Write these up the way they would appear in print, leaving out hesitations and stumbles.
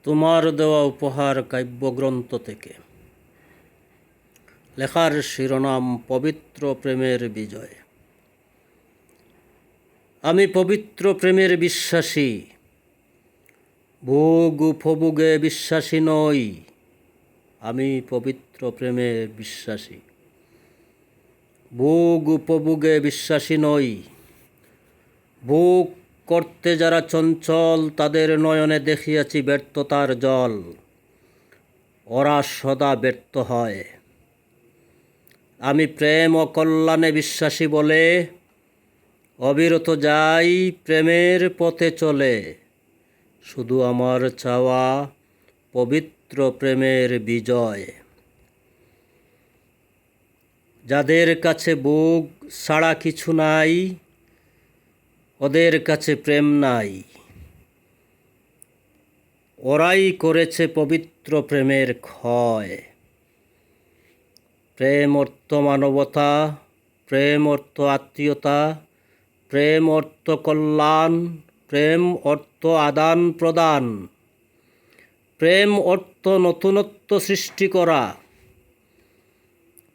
তোমার দেওয়া উপহার কাব্যগ্রন্থ থেকে। লেখার শিরোনাম পবিত্র প্রেমের বিজয়। আমি পবিত্র প্রেমের বিশ্বাসী, ভোগ উপভোগে বিশ্বাসী নই। আমি পবিত্র প্রেমে বিশ্বাসী, ভোগ উপভোগে বিশ্বাসী নই। ভোগ করতে যারা চঞ্চল, তাদের নয়নে দেখিয়াছি ব্যর্থতার জল। ওরা সদা ব্যর্থ হয়। আমি প্রেম ও কল্যাণে বিশ্বাসী বলে অবিরত যাই প্রেমের পথে চলে। শুধু আমার চাওয়া পবিত্র প্রেমের বিজয়। যাদের কাছে ভোগ ছাড়া কিছু নাই, ওদের কাছে প্রেম নাই। ওরাই করেছে পবিত্র প্রেমের ক্ষয়। প্রেম অর্থ মানবতা, প্রেম অর্থ আত্মীয়তা, প্রেম অর্থ কল্যাণ, প্রেম অর্থ আদান প্রদান, প্রেম অর্থ নতুনত্ব সৃষ্টি করা,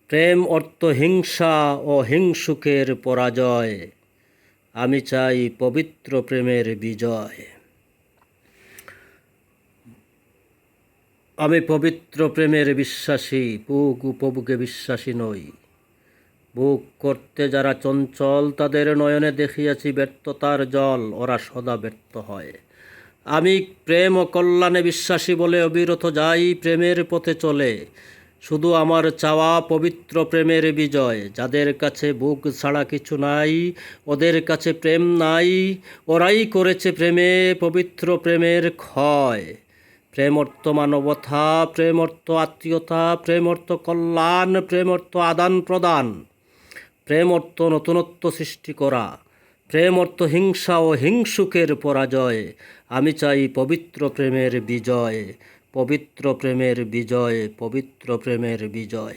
প্রেম অর্থ হিংসা ও হিংসুকের পরাজয়। আমি চাই পবিত্র প্রেমের বিজয়। আমি পবিত্র প্রেমের বিশ্বাসী, ভোগ উপভোগে বিশ্বাসী নই। ভোগ করতে যারা চঞ্চল, তাদের নয়নে দেখিয়াছি ব্যর্থতার জল। ওরা সদা ব্যর্থ হয়। আমি প্রেম ও কল্যাণে বিশ্বাসী বলে অবিরত যাই প্রেমের পথে চলে। শুধু আমার চাওয়া পবিত্র প্রেমের বিজয়। যাদের কাছে ভোগ ছাড়া কিছু নাই, ওদের কাছে প্রেম নাই। ওরাই করেছে প্রেমে পবিত্র প্রেমের ক্ষয়। প্রেম অর্থ মানবতা, প্রেম অর্থ আত্মীয়তা, প্রেম অর্থ কল্যাণ, প্রেম অর্থ আদান প্রদান, প্রেম অর্থ নতুনত্ব সৃষ্টি করা, প্রেম অর্থ হিংসা ও হিংসুকের পরাজয়। আমি চাই পবিত্র প্রেমের বিজয়, পবিত্র প্রেমের বিজয়, পবিত্র প্রেমের বিজয়।